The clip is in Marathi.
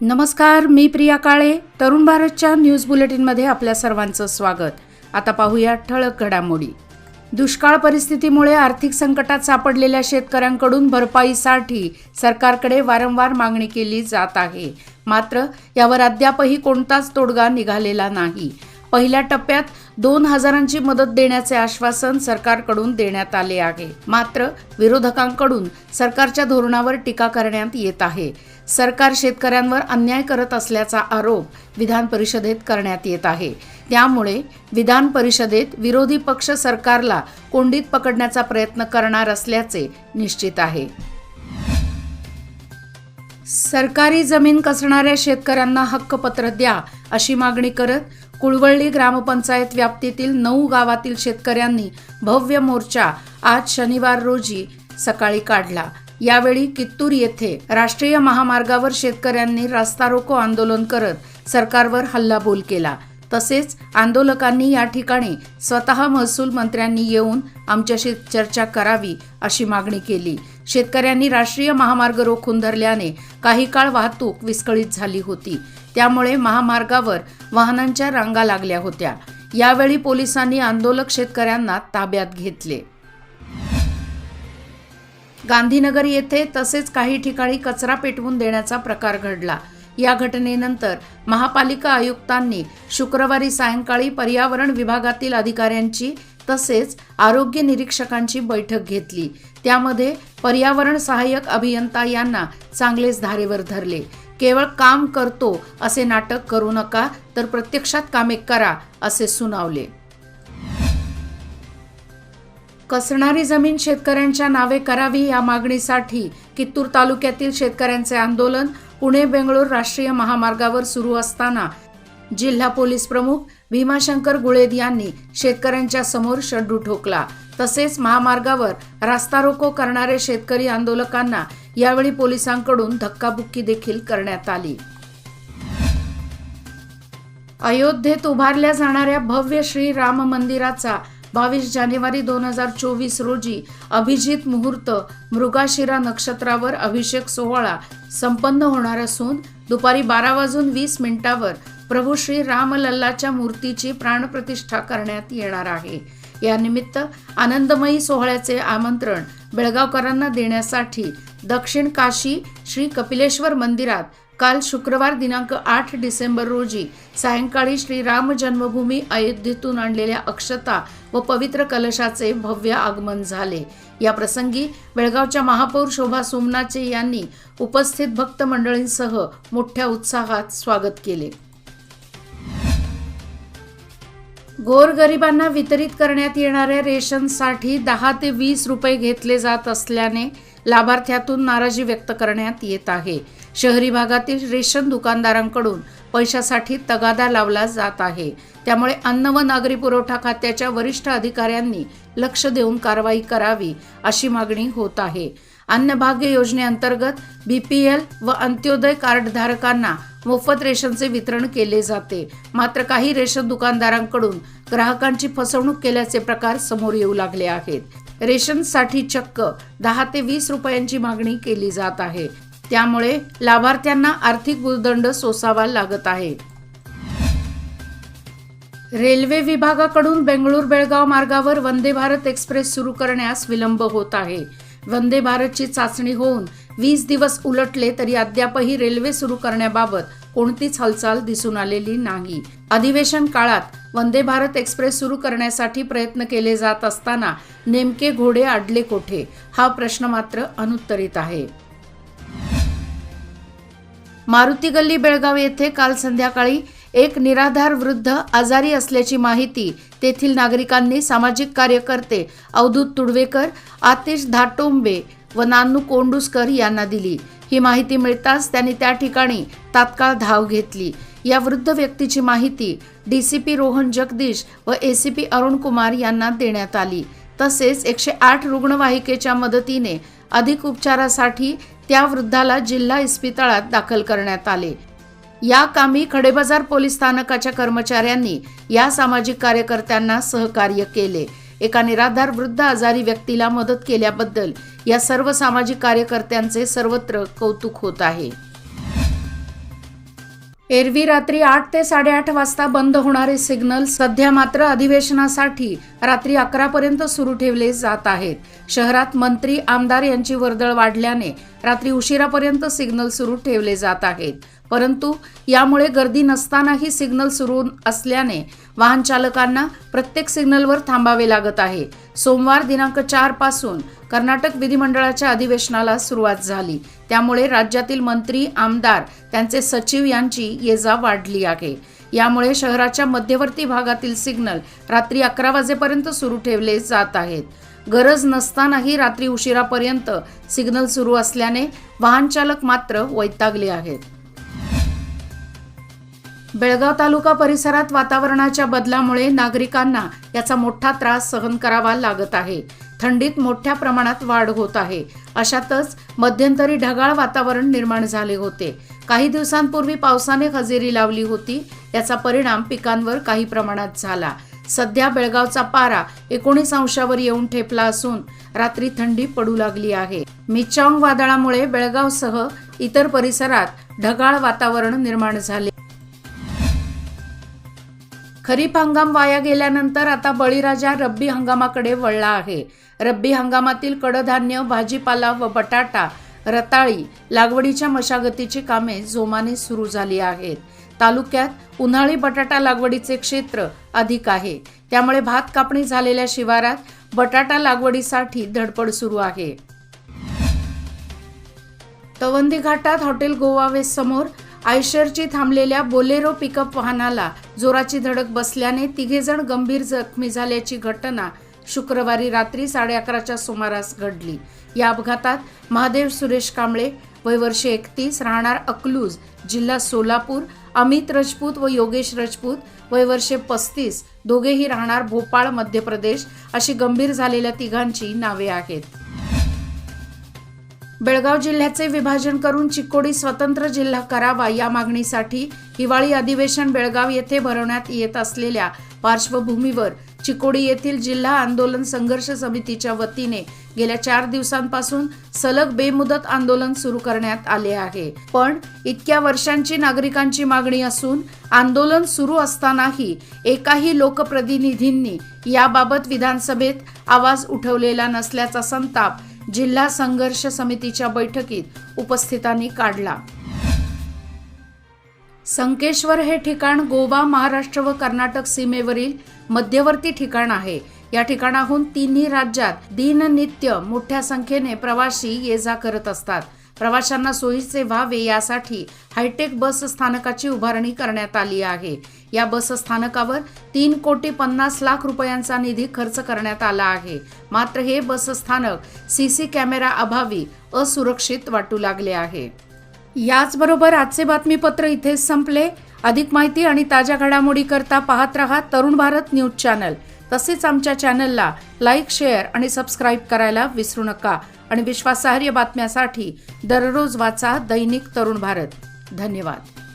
नमस्कार, मी प्रिया काळे. तरुण भारतच्या न्यूज बुलेटिनमध्ये आपल्या सर्वांचं स्वागत. आता पाहूया ठळक घडामोडी. दुष्काळ परिस्थितीमुळे आर्थिक संकटात सापडलेल्या शेतकऱ्यांकडून भरपाईसाठी सरकारकडे वारंवार मागणी केली जात आहे. मात्र यावर अद्यापही कोणताच तोडगा निघालेला नाही. पहिल्या टप्प्यात 2,000ची मदत देण्याचे आश्वासन सरकारकडून देण्यात आले आहे. मात्र विरोधकांकडून सरकारच्या धोरणावर टीका करण्यात येत आहे. सरकार शेतकऱ्यांवर अन्याय करत असल्याचा आरोप विधान परिषदेत करण्यात येत आहे. त्यामुळे विधान परिषदेत विरोधी पक्ष सरकारला कोंडीत पकडण्याचा प्रयत्न करणार असल्याचे निश्चित आहे. सरकारी जमीन कसणाऱ्या शेतकऱ्यांना हक्कपत्र द्या अशी मागणी करत कुळवळली ग्रामपंचायत व्याप्तीतील 9 गावातील शेतकऱ्यांनी भव्य मोर्चा आज शनिवार रोजी सकाळी काढला. यावेळी कित्तूर येथे राष्ट्रीय महामार्गावर शेतकऱ्यांनी रास्ता रोको आंदोलन करत सरकारवर हल्लाबोल केला. तसेच आंदोलकांनी या ठिकाणी स्वतः महसूल मंत्र्यांनी येऊन आमच्याशी चर्चा करावी अशी मागणी केली. शेतकऱ्यांनी राष्ट्रीय महामार्ग रोखून धरल्याने काही काळ वाहतूक विस्कळीत झाली होती. त्यामुळे महामार्गावर वाहनांच्या रांगा लागल्या होत्या. यावेळी पोलिसांनी आंदोलक शेतकऱ्यांना ताब्यात घेतले. गांधीनगर येथे तसेच काही ठिकाणी कचरा पेटवून देण्याचा प्रकार घडला. या घटनेनंतर महापालिका आयुक्तांनी शुक्रवारी सायंकाळी पर्यावरण विभागातील अधिकाऱ्यांची तसेच आरोग्य निरीक्षकांची बैठक घेतली. त्यामध्ये पर्यावरण सहाय्यक अभियंता यांना चांगलेच धारेवर धरले. केवळ काम करतो असे नाटक करू नका, तर प्रत्यक्षात कामे करा असे सुनावले. कसणारी जमीन शेतकऱ्यांच्या नावे करावी या मागणीसाठी कित्तूर तालुक्यातील शेतकऱ्यांचे आंदोलन पुणे बेंगळूर राष्ट्रीय महामार्गावर सुरू असताना जिल्हा पोलीस प्रमुख भीमाशंकर गुळेद यांनी शेतकऱ्यांच्या समोर शड्डू ठोकला. तसेच महामार्गावर रास्ता रोको करणारे शेतकरी आंदोलकांना यावेळी पोलिसांकडून धक्काबुक्की देखील करण्यात आली. अयोध्येत उभारल्या जाणाऱ्या भव्य श्री राम मंदिराचा 22 जानेवारी 2024 रोजी अभिजित मुहूर्त मृगाशिरा नक्षत्रावर अभिषेक सोहळा संपन्न होणार असून दुपारी 12:20 प्रभू श्री रामलल्लाच्या मूर्तीची प्राणप्रतिष्ठा करण्यात येणार आहे. या निमित्त आनंदमयी सोहळ्याचे आमंत्रण बेळगावकरांना देण्यासाठी दक्षिण काशी श्री कपिलेश्वर मंदिरात काल शुक्रवार दिनांक 8 डिसेंबर रोजी सायंकाळी श्रीराम जन्मभूमी अयोध्येतून आणलेल्या अक्षता व पवित्र कलशाचे भव्य आगमन झाले. या प्रसंगी बेळगावच्या महापौर शोभा सोमनाचे यांनी उपस्थित भक्त मंडळींसह मोठ्या उत्साहात स्वागत केले. गोरगरिबांना वितरित करण्यात येणाऱ्या रेशनसाठी 10 ते 20 रुपये घेतले जात असल्याने लाभार्थ्यातून नाराजी व्यक्त करण्यात येत आहे. शहरी भागातील रेशन दुकानदारांकडून पैशासाठी तगादा लावला जात आहे. त्यामुळे अन्न व नागरी पुरवठा खात्याच्या वरिष्ठ अधिकाऱ्यांनी लक्ष देऊन कारवाई करावी अशी मागणी होत आहे. अन्नभाग्य योजनेअंतर्गत BPL व अंत्योदय कार्डधारकांना मोफत रेशनचे वितरण केले जाते. मात्र काही रेशन दुकानदारांकडून ग्राहकांची फसवणूक केल्याचे प्रकार समोर येऊ लागले आहेत. रेशनसाठी चक्क 10 ते 20 रुपयांची मागणी केली जात आहे. त्यामुळे लाभार्थ्यांना आर्थिक भुर्दंड सोसावा लागत आहे. रेल्वे विभागाकडून बेंगळूर बेळगाव मार्गावर वंदे भारत एक्सप्रेस सुरू करण्यास विलंब होत आहे. वंदे भारतची चाचणी होऊन 20 दिवस उलटले तरी अद्यापही रेल्वे सुरू करण्याबाबत कोणतीच हालचाल दिसून आलेली नाही. अधिवेशन काळात वंदे भारत एक्सप्रेस सुरू करण्यासाठी प्रयत्न केले जात असताना नेमके घोडे अडले कोठे हा प्रश्न मात्र अनुत्तरित आहे. मारुती गल्ली बेळगाव येथे काल संध्याकाळी एक निराधार वृद्ध आजारी असल्याची माहिती तेथील नागरिकांनी सामाजिक कार्यकर्ते अवधूत तुडवेकर, आतिश धाटोंबे व नानू कोंडुस्कर यांना दिली. ही माहिती मिळताच त्यांनी त्या ठिकाणी तात्काळ धाव घेतली. या वृद्ध व्यक्तीची माहिती DCP रोहन जगदीश व ACP अरुण कुमार यांना देण्यात आली. तसेच 108 रुग्णवाहिकेच्या मदतीने अधिक उपचारासाठी त्या वृद्धाला जिल्हा इस्पितळात दाखल करण्यात आले. या कामी खडेबाजार पोलीस स्थानकाच्या कर्मचाऱ्यांनी या सामाजिक कार्यकर्त्यांना सहकार्य केले. एका निराधार वृद्ध आजारी व्यक्तीला मदत केल्याबद्दल या सर्व सामाजिक कार्यकर्त्यांचे सर्वत्र कौतुक होत आहे. एरवी रात्री 8 ते 8:30 वाजता बंद होणारे सिग्नल सध्या मात्र अधिवेशनासाठी रात्री 11 पर्यंत सुरू ठेवले जात आहेत. शहरात मंत्री आमदार यांची वर्दळ वाढल्याने रात्री उशिरापर्यंत सिग्नल सुरू ठेवले जात आहेत. परंतु यामुळे गर्दी नसतानाही सिग्नल सुरू असल्याने वाहन चालकांना प्रत्येक सिग्नलवर थांबावे लागत आहे. सोमवार दिनांक 4 पासून कर्नाटक विधिमंडळाच्या अधिवेशनाला सुरुवात झाली. त्यामुळे राज्यातील मंत्री आमदार त्यांचे सचिव यांची ये-जा वाढली आहे. यामुळे शहराच्या मध्यवर्ती भागातील सिग्नल रात्री 11 वाजेपर्यंत सुरू ठेवले जात आहेत. गरज नसतानाही रात्री उशिरापर्यंत सिग्नल सुरू असल्याने वाहन चालक मात्र वैतागले आहेत. बेळगाव तालुका परिसरात वातावरणाच्या बदलामुळे नागरिकांना याचा मोठा त्रास सहन करावा लागत आहे. थंडीत मोठ्या प्रमाणात वाढ होत आहे. अशातच मध्यंतरी ढगाळ वातावरण निर्माण झाले होते. काही दिवसांपूर्वी पावसाने हजेरी लावली होती. याचा परिणाम पिकांवर काही प्रमाणात झाला. सध्या बेळगावचा पारा 19 अंशावर येऊन ठेपला असून रात्री थंडी पडू लागली आहे. मिचाँग वादळामुळे बेळगावसह इतर परिसरात ढगाळ वातावरण निर्माण झाले. खरीप हंगाम वाया गेल्यानंतर आता बळीराजा रब्बी हंगामाकडे वळला आहे. रब्बी हंगामातील कडधान्य, भाजीपाला व बटाटा, रताळी लागवडीच्या मशागतीची कामे जोमाने सुरू झाली आहेत. तालुक्यात उन्हाळी बटाटा लागवडीचे क्षेत्र अधिक आहे. त्यामुळे भात कापणी झालेल्या शिवारात बटाटा लागवडीसाठी धडपड सुरू आहे. तवंदी घाटात हॉटेल गोवा वेस्ट समोर आयशरची थांबलेल्या बोलेरो पिकअप वाहनाला जोराची धडक बसल्याने 3 जण गंभीर जखमी झाल्याची घटना शुक्रवारी रात्री 11:30च्या सुमारास घडली. या अपघातात महादेव सुरेश कांबळे वय वर्ष 31 राहणार अकलूज जिल्हा सोलापूर, अमित राजपूत व योगेश राजपूत वय वर्ष 35 दोघेही राहणार भोपाळ मध्य प्रदेश अशी गंभीर झालेल्या तिघांची नावे आहेत. बेळगाव जिल्ह्याचे विभाजन करून चिकोडी स्वतंत्र जिल्हा करावा या मागणीसाठी हिवाळी अधिवेशन बेळगाव येथे भरवण्यात येत असलेल्या पार्श्वभूमीवर चिकोडी येथील जिल्हा आंदोलन संघर्ष समितीच्या वतीने गेल्या 4 दिवसांपासून सलग बेमुदत आंदोलन सुरू करण्यात आले आहे. पण इतक्या वर्षांची नागरिकांची मागणी असून आंदोलन सुरू असतानाही एकाही लोकप्रतिनिधींनी याबाबत विधानसभेत आवाज उठवलेला नसल्याचा संताप जिल्हा संघर्ष समितीच्या बैठकीत उपस्थितांनी काढला. संकेश्वर हे ठिकाण गोवा, महाराष्ट्र व कर्नाटक सीमेवरील मध्यवर्ती ठिकाण आहे. या ठिकाणाहून तिन्ही राज्यात दिननित्य मोठ्या संख्येने प्रवासी ये-जा करत असतात. प्रवाशांना सोयीचे व्हावे यासाठी हायटेक बस स्थानकाची उभारणी करण्यात आली आहे. या बस स्थानकावर 3,50,00,000 रुपयांचा निधी खर्च करण्यात आला आहे. मात्र हे बस स्थानक सीसी कॅमेरा अभावी असुरक्षित वाटू लागले आहे. याचबरोबर आजचे बातमीपत्र इथेच संपले. अधिक माहिती आणि ताज्या घडामोडी करता पाहत रहा तरुण भारत न्यूज चॅनल. तसेच आमच्या चॅनलला लाईक, शेअर आणि सबस्क्राईब करायला विसरू नका. आणि विश्वासार्ह बातम्यासाठी दररोज वाचा दैनिक तरुण भारत. धन्यवाद.